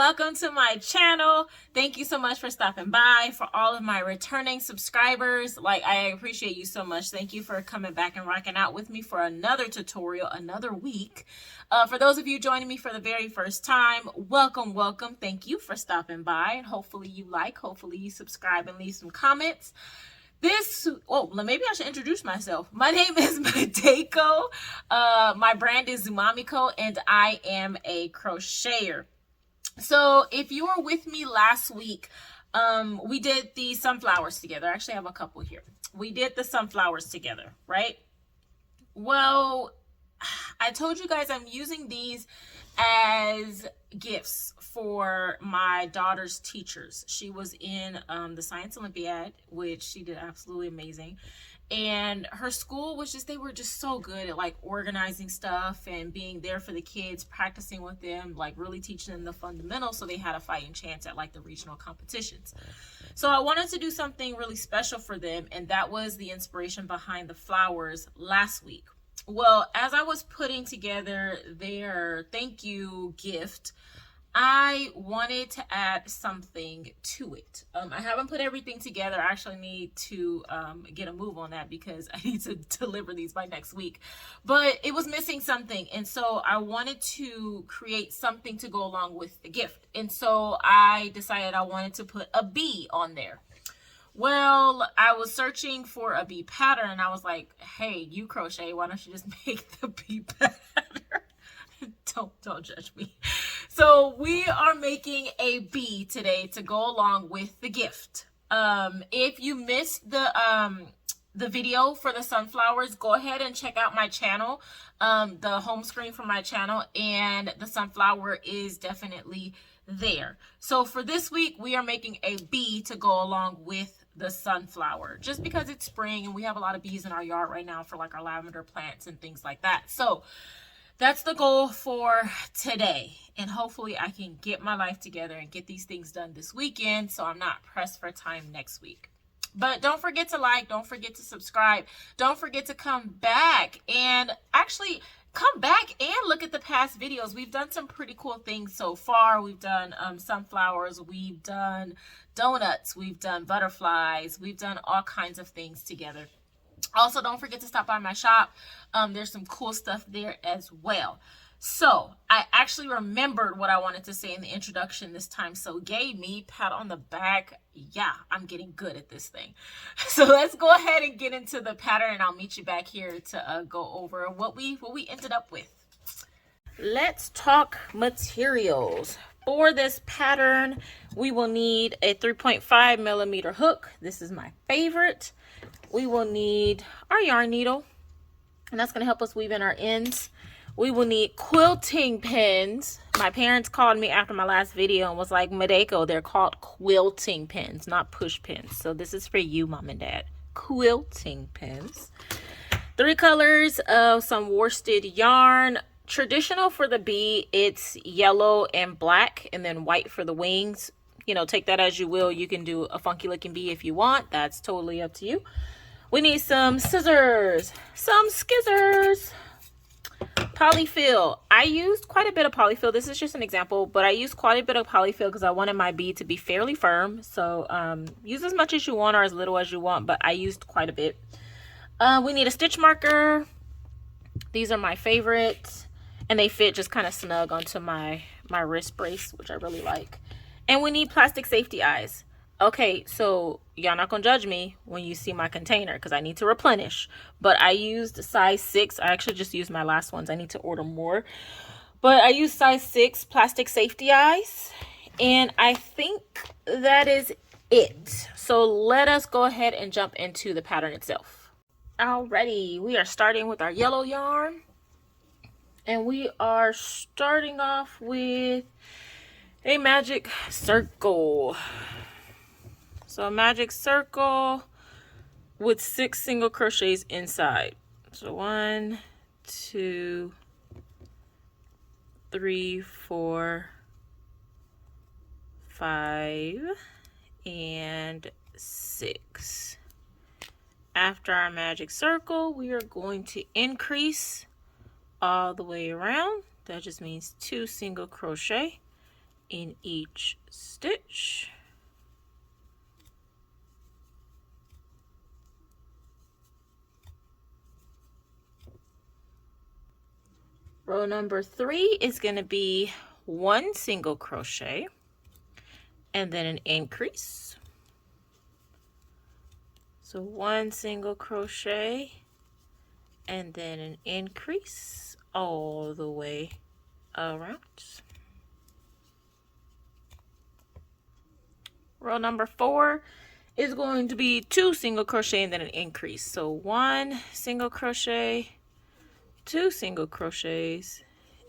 welcome to my channel. Thank you so much for stopping by. For all of my returning subscribers, I appreciate you so much. Thank you for coming back and rocking out with me for another tutorial, another week. For those of you joining me for the very first time, welcome. Thank you for stopping by, and hopefully you subscribe and leave some comments. Maybe I should introduce myself. My name is Madeko. My brand is Zumamiko, and I am a crocheter. So if you were with me last week, we did the sunflowers together. I actually have a couple here. We did the sunflowers together, right? Well, I told you guys I'm using these as gifts for my daughter's teachers. She was in the Science Olympiad, which she did absolutely amazing. And her school was they were just so good at organizing stuff and being there for the kids, practicing with them, really teaching them the fundamentals, so they had a fighting chance at the regional competitions. So I wanted to do something really special for them, and that was the inspiration behind the flowers last week. Well, as I was putting together their thank you gift, I wanted to add something to it. I haven't put everything together. I actually need to get a move on that because I need to deliver these by next week. But it was missing something, and so I wanted to create something to go along with the gift. And so I decided I wanted to put a bee on there. Well, I was searching for a bee pattern, and I was like, hey, you crochet, why don't you just make the bee pattern? Don't judge me. So we are making a bee today to go along with the gift. If you missed the video for the sunflowers, go ahead and check out my channel, the home screen for my channel, and the sunflower is definitely there. So for this week, we are making a bee to go along with the sunflower, just because it's spring and we have a lot of bees in our yard right now for our lavender plants and things like that. So that's the goal for today, and hopefully I can get my life together and get these things done this weekend so I'm not pressed for time next week. But don't forget to don't forget to subscribe, don't forget to come back and look at the past videos. We've done some pretty cool things so far. We've done sunflowers, we've done donuts, we've done butterflies, we've done all kinds of things together. Also, don't forget to stop by my shop. There's some cool stuff there as well. So I actually remembered what I wanted to say in the introduction this time, so gave me pat on the back. Yeah, I'm getting good at this thing. So let's go ahead and get into the pattern, and I'll meet you back here to go over what we ended up with. Let's talk materials. For this pattern, we will need a 3.5 millimeter hook. This is my favorite. We will need our yarn needle, and that's going to help us weave in our ends. We will need quilting pins. My parents called me after my last video and was like, Madeko, they're called quilting pins, not push pins. So this is for you, Mom and Dad. Quilting pins. 3 colors of some worsted yarn. Traditional for the bee, it's yellow and black, and then white for the wings. You know, take that as you will. You can do a funky looking bee if you want. That's totally up to you. We need some scissors, some skizzers, polyfill. I used quite a bit of polyfill. This is just an example, but I used quite a bit of polyfill because I wanted my bee to be fairly firm. So use as much as you want or as little as you want, but I used quite a bit. We need a stitch marker. These are my favorites, and they fit just kind of snug onto my wrist brace, which I really like. And we need plastic safety eyes. Okay, so y'all not gonna judge me when you see my container because I need to replenish. But I used size 6. I actually just used my last ones. I need to order more. But I used size 6 plastic safety eyes. And I think that is it. So let us go ahead and jump into the pattern itself. Alrighty, we are starting with our yellow yarn. And we are starting off with a magic circle. So a magic circle with 6 single crochets inside. So 1, 2, 3, 4, 5, and 6. After our magic circle, we are going to increase all the way around. That just means 2 single crochet in each stitch. Row number 3 is going to be 1 single crochet and then an increase. So 1 single crochet and then an increase all the way around. Row number 4 is going to be 2 single crochet and then an increase. So 1 single crochet, 2 single crochets,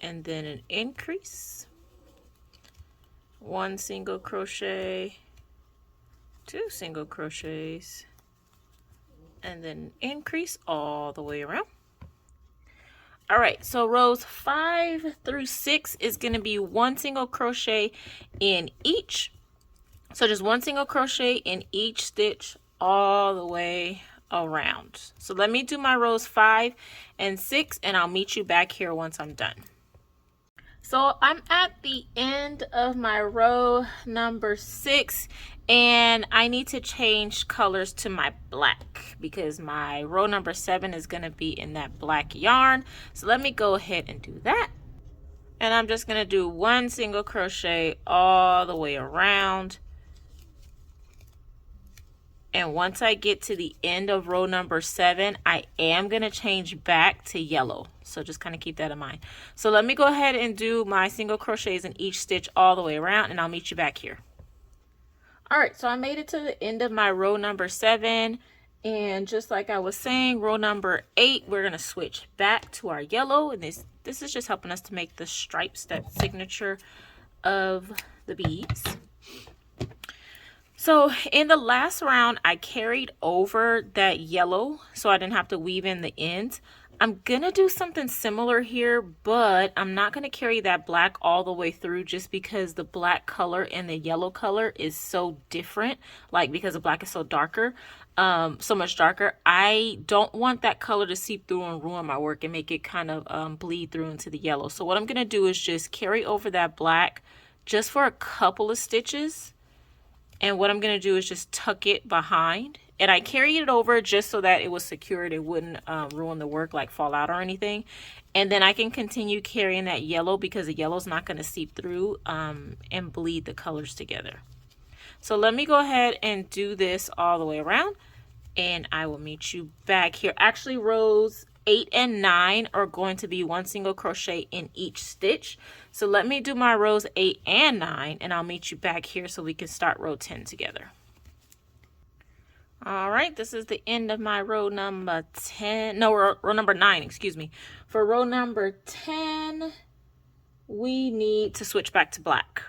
and then an increase. 1 single crochet, 2 single crochets, and then an increase all the way around. All right, so rows 5 through 6 is going to be 1 single crochet in each. So just 1 single crochet in each stitch all the way around. So let me do my rows 5 and 6 and I'll meet you back here once I'm done. So I'm at the end of my row number 6 and I need to change colors to my black because my row number 7 is going to be in that black yarn. So let me go ahead and do that. And I'm just going to do 1 single crochet all the way around. And once I get to the end of row number 7, I am going to change back to yellow. So just kind of keep that in mind. So let me go ahead and do my single crochets in each stitch all the way around and I'll meet you back here. All right, so I made it to the end of my row number 7. And just like I was saying, row number 8, we're going to switch back to our yellow. And this is just helping us to make the stripes, that signature of the beads. So in the last round, I carried over that yellow so I didn't have to weave in the ends. I'm going to do something similar here, but I'm not going to carry that black all the way through just because the black color and the yellow color is so different, like because the black is so darker, so much darker. I don't want that color to seep through and ruin my work and make it kind of bleed through into the yellow. So what I'm going to do is just carry over that black just for a couple of stitches. And what I'm going to do is just tuck it behind. And I carried it over just so that it was secured. It wouldn't ruin the work, like fall out or anything. And then I can continue carrying that yellow because the yellow is not going to seep through and bleed the colors together. So let me go ahead and do this all the way around. And I will meet you back here. Actually, rows 8 and 9 are going to be 1 single crochet in each stitch. So let me do my rows 8 and 9 and I'll meet you back here so we can start row 10 together. All right, this is the end of my row number 10. No, row number 9, excuse me. For row number 10, we need to switch back to black.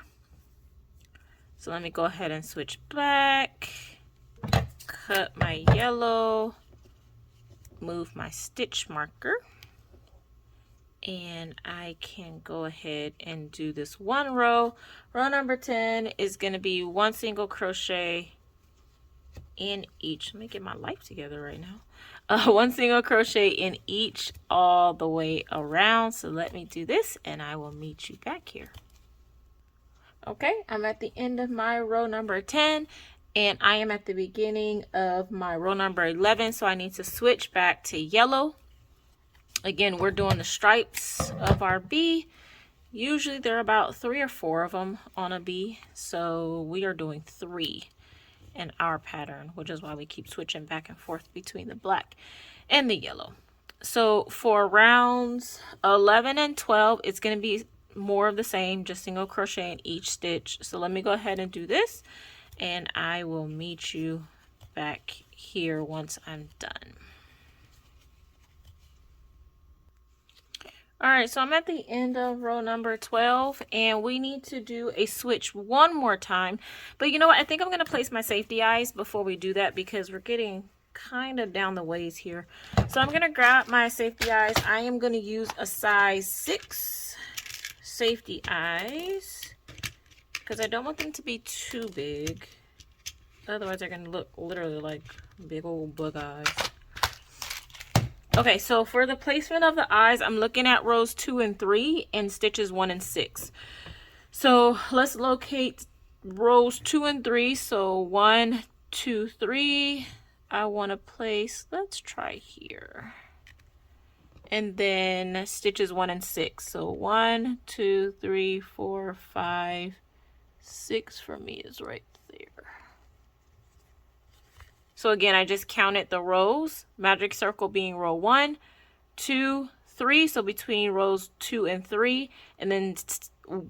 So let me go ahead and switch black, cut my yellow, move my stitch marker, and I can go ahead and do this one row. Row number 10 is going to be 1 single crochet in each. Let me get my life together right now. 1 single crochet in each all the way around. So let me do this and I will meet you back here. Okay, I'm at the end of my row number 10 and I am at the beginning of my row number 11, so I need to switch back to yellow. Again, we're doing the stripes of our bee. Usually there are about 3 or 4 of them on a bee, so we are doing 3 in our pattern, which is why we keep switching back and forth between the black and the yellow. So for rounds 11 and 12, it's going to be more of the same, just single crochet in each stitch. So let me go ahead and do this and I will meet you back here once I'm done. All right, so I'm at the end of row number 12 and we need to do a switch one more time. But you know what? I think I'm going to place my safety eyes before we do that because we're getting kind of down the ways here. So I'm going to grab my safety eyes. I am going to use a size 6 safety eyes because I don't want them to be too big. Otherwise, they're going to look literally like big old bug eyes. Okay, so for the placement of the eyes, I'm looking at rows 2 and 3 and stitches 1 and 6. So let's locate rows 2 and 3. So 1, 2, 3. I want to place, let's try here. And then stitches 1 and 6. So 1, 2, 3, 4, 5, 6 for me is right there. So again, I just counted the rows, magic circle being row 1, 2, 3. So between rows 2 and 3, and then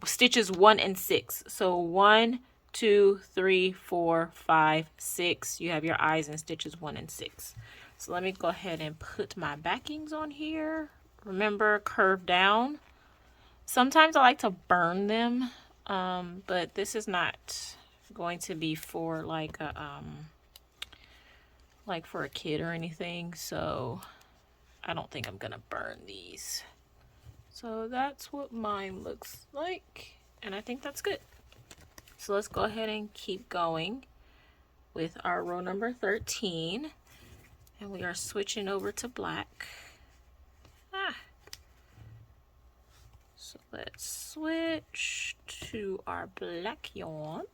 stitches 1 and 6. So 1, 2, 3, 4, 5, 6. You have your eyes in stitches 1 and 6. So let me go ahead and put my backings on here. Remember, curve down. Sometimes I like to burn them, but this is not going to be for like for a kid or anything, so I don't think I'm gonna burn these. So that's what mine looks like, and I think that's good. So let's go ahead and keep going with our row number 13. And we are switching over to black. So let's switch to our black yarn.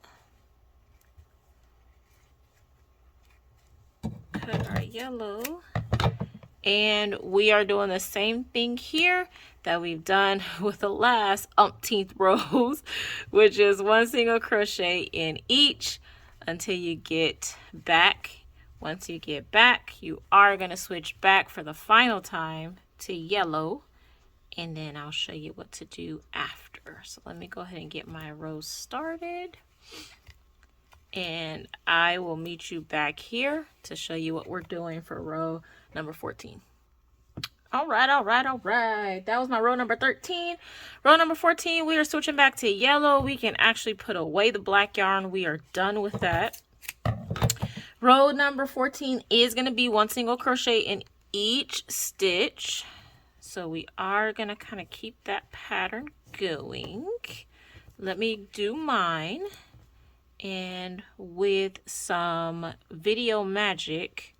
Cut our yellow. And we are doing the same thing here that we've done with the last umpteenth rows, which is 1 single crochet in each until you get back. Once you get back, you are going to switch back for the final time to yellow, and then I'll show you what to do after. So let me go ahead and get my rows started, and I will meet you back here to show you what we're doing for row number 14. All right. That was my row number 13. Row number 14, we are switching back to yellow. We can actually put away the black yarn. We are done with that. Row number 14 is going to be 1 single crochet in each stitch. So we are going to kind of keep that pattern going. Let me do mine. And with some video magic,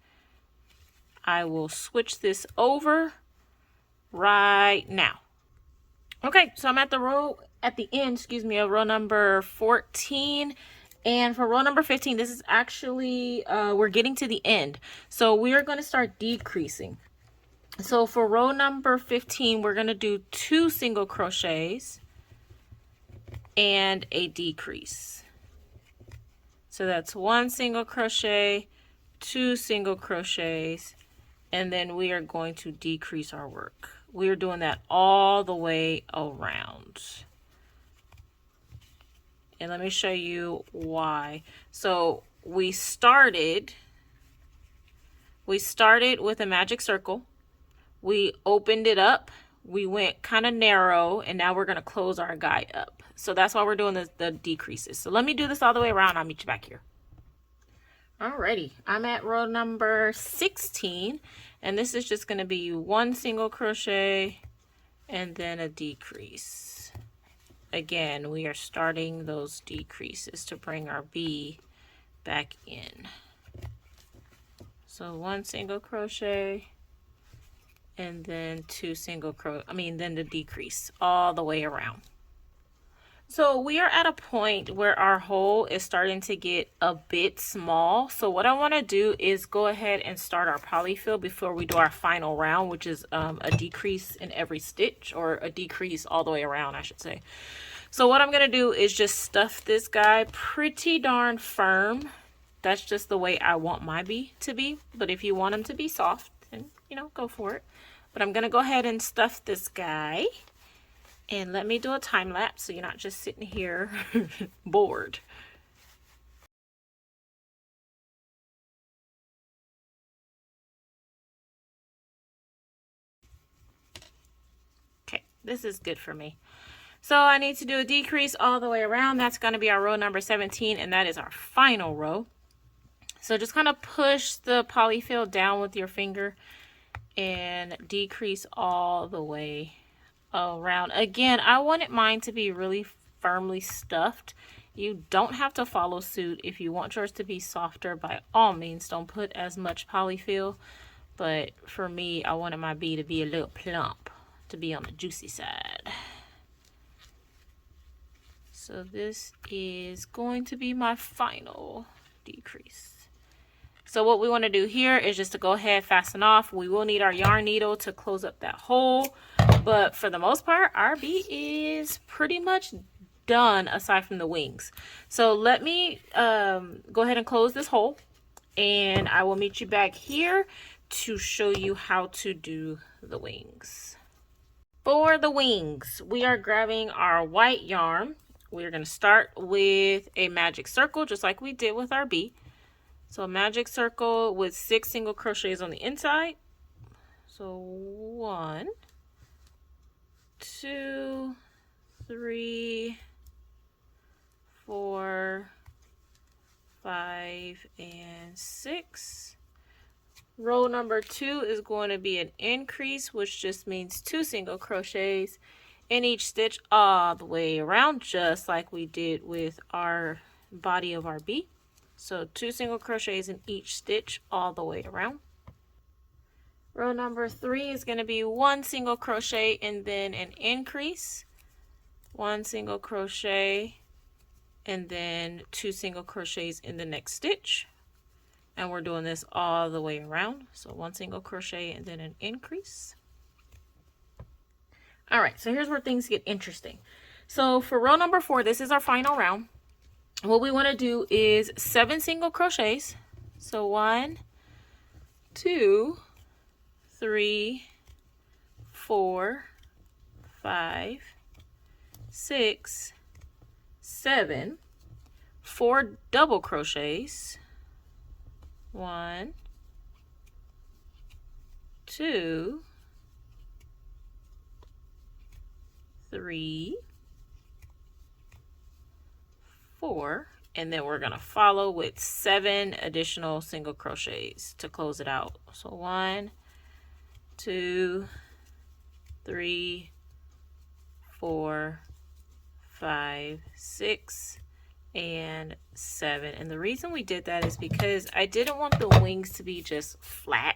I will switch this over right now. Okay, so I'm at the end of row number 14. And for row number 15, this is actually, we're getting to the end. So we are going to start decreasing. So for row number 15, we're going to do 2 single crochets and a decrease. So that's 1 single crochet, 2 single crochets, and then we are going to decrease our work. We are doing that all the way around. And let me show you why. So we started with a magic circle. We opened it up. We went kind of narrow, and now we're going to close our guide up. So that's why we're doing the decreases. So let me do this all the way around. I'll meet you back here. Alrighty, I'm at row number 16, and this is just going to be 1 single crochet and then a decrease. Again, we are starting those decreases to bring our bee back in. So 1 single crochet and then 2 single then the decrease all the way around. So we are at a point where our hole is starting to get a bit small. So what I want to do is go ahead and start our polyfill before we do our final round, which is a decrease in every stitch, or a decrease all the way around, I should say. So what I'm going to do is just stuff this guy pretty darn firm. That's just the way I want my bee to be. But if you want him to be soft, then, go for it. But I'm going to go ahead and stuff this guy. And let me do a time lapse so you're not just sitting here bored. Okay, this is good for me. So I need to do a decrease all the way around. That's going to be our row number 17, and that is our final row. So just kind of push the polyfill down with your finger and decrease all the way around. Again, I wanted mine to be really firmly stuffed. You don't have to follow suit. If you want yours to be softer, by all means, don't put as much polyfill. But for me, I wanted my bee to be a little plump, to be on the juicy side. So this is going to be my final decrease. So what we want to do here is just to go ahead, fasten off. We will need our yarn needle to close up that hole, but for the most part, our bee is pretty much done aside from the wings. So let me go ahead and close this hole, and I will meet you back here to show you how to do the wings. For the wings, we are grabbing our white yarn. We're going to start with a magic circle, just like we did with our bee. So a magic circle with 6 single crochets on the inside. So 1, 2, 3, 4, 5, and 6. Row number 2 is going to be an increase, which just means 2 single crochets in each stitch all the way around, just like we did with our body of our bee. So 2 single crochets in each stitch all the way around. Row number 3 is going to be 1 single crochet and then an increase, 1 single crochet, and then 2 single crochets in the next stitch. And we're doing this all the way around. So 1 single crochet and then an increase. All right, so here's where things get interesting. So for row number 4, this is our final round. What we want to do is 7 single crochets. So 1, 2, 3, 4, 5, 6, 7, 4 double crochets. 1, 2, 3, 4, and then we're going to follow with 7 additional single crochets to close it out. So 1, 2, 3, 4, 5, 6, and 7. And the reason we did that is because I didn't want the wings to be just flat.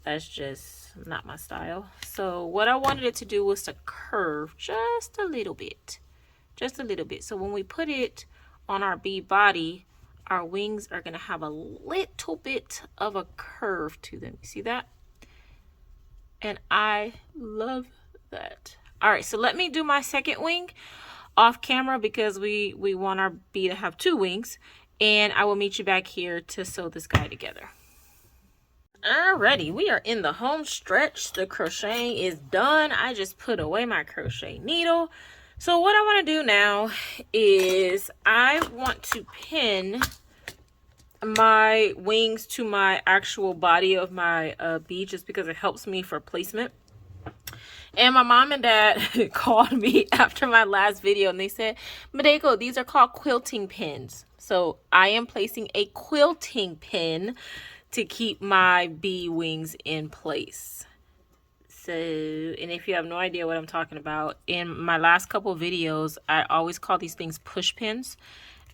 That's just not my style. So what I wanted it to do was to curve just a little bit. Just a little bit. So when we put it on our bee body, our wings are going to have a little bit of a curve to them. You see that? And I love that. All right, so let me do my second wing off camera because we want our bee to have 2 wings, and I will meet you back here to sew this guy together. Alrighty, we are in the home stretch. The crocheting is done. I just put away my crochet needle. So what I want to do now is I want to pin my wings to my actual body of my bee, just because it helps me for placement. And my mom and dad called me after my last video and they said, Madeko, these are called quilting pins. So I am placing a quilting pin to keep my bee wings in place. So, and if you have no idea what I'm talking about, in my last couple videos, I always call these things push pins.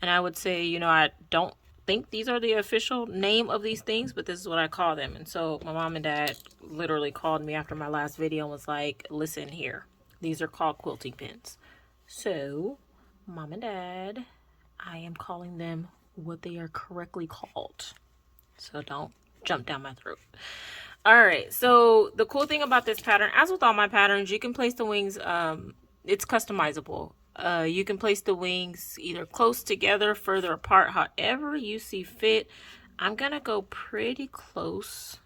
And I would say, you know, I don't think these are the official name of these things, but this is what I call them. And so my mom and dad literally called me after my last video and was like, listen here, these are called quilting pins. So mom and dad, I am calling them what they are correctly called. So don't jump down my throat. All right, so the cool thing about this pattern, as with all my patterns, you can place the wings, it's customizable. You can place the wings either close together, further apart, however you see fit. I'm gonna go pretty close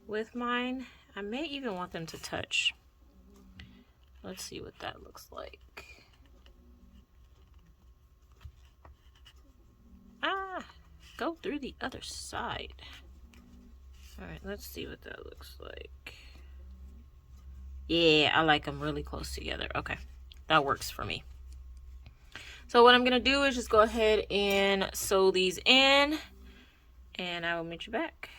with mine. I may even want them to touch. Let's see what that looks like. Go through the other side. All right, let's see what that looks like. Yeah, I like them really close together. Okay, that works for me. So what I'm gonna do is just go ahead and sew these in, and I will meet you back.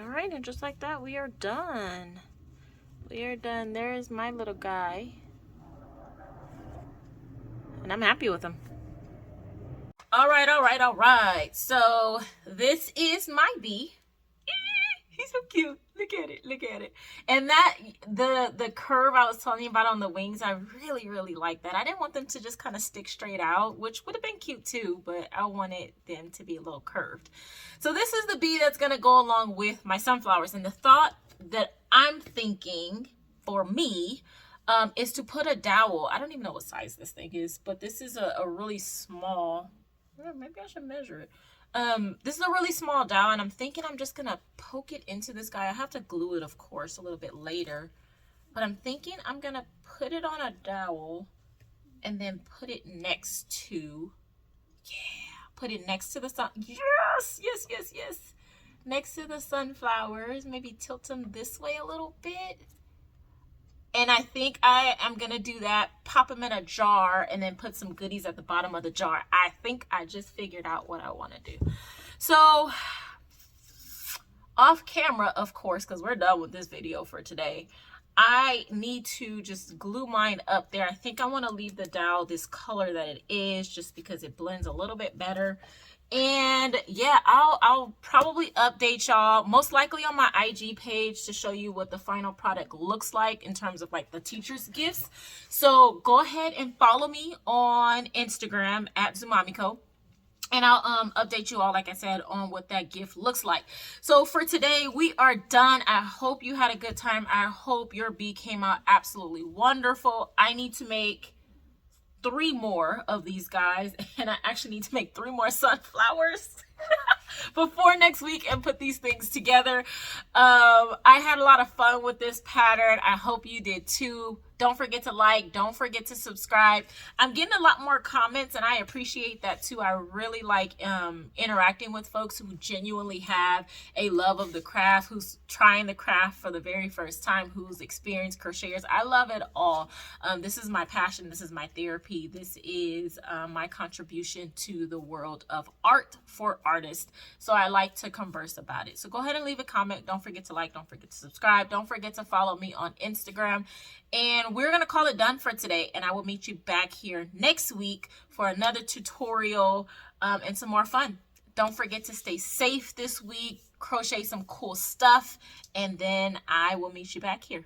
All right, and just like that, we are done. We are done. There is my little guy. And I'm happy with him. All right, all right, all right. So this is my bee. He's so cute. Look at it. Look at it. And that, the curve I was telling you about on the wings, I really, really like that. I didn't want them to just kind of stick straight out, which would have been cute too, but I wanted them to be a little curved. So this is the bee that's going to go along with my sunflowers. And the thought that I'm thinking for me is to put a dowel. I don't even know what size this thing is, but this is a really small, maybe I should measure it. This is a really small dowel, and I'm thinking I'm just gonna poke it into this guy. I have to glue it, of course, a little bit later, but I'm thinking I'm gonna put it on a dowel and then put it next to, put it next to the sun. Yes, yes, yes, yes. Next to the sunflowers, maybe tilt them this way a little bit. And I think I am going to do that, pop them in a jar, and then put some goodies at the bottom of the jar. I think I just figured out what I want to do. So, off camera, of course, because we're done with this video for today, I need to just glue mine up there. I think I want to leave the dowel this color that it is, just because it blends a little bit better. And yeah, I'll probably update y'all most likely on my IG page to show you what the final product looks like in terms of like the teacher's gifts. So go ahead and follow me on Instagram at Zumamiko. And I'll update you all, like I said, on what that gift looks like. So for today, we are done. I hope you had a good time. I hope your bee came out absolutely wonderful. I need to make 3 more of these guys, and I actually need to make 3 more sunflowers before next week and put these things together. I had a lot of fun with this pattern. I hope you did too. Don't forget to like, don't forget to subscribe. I'm getting a lot more comments, and I appreciate that too. I really like interacting with folks who genuinely have a love of the craft, who's trying the craft for the very first time, who's experienced crocheters. I love it all. This is my passion. This is my therapy. This is my contribution to the world of art for artists. So I like to converse about it. So go ahead and leave a comment. Don't forget to like, don't forget to subscribe. Don't forget to follow me on Instagram. And we're going to call it done for today. And I will meet you back here next week for another tutorial and some more fun. Don't forget to stay safe this week, crochet some cool stuff, and then I will meet you back here.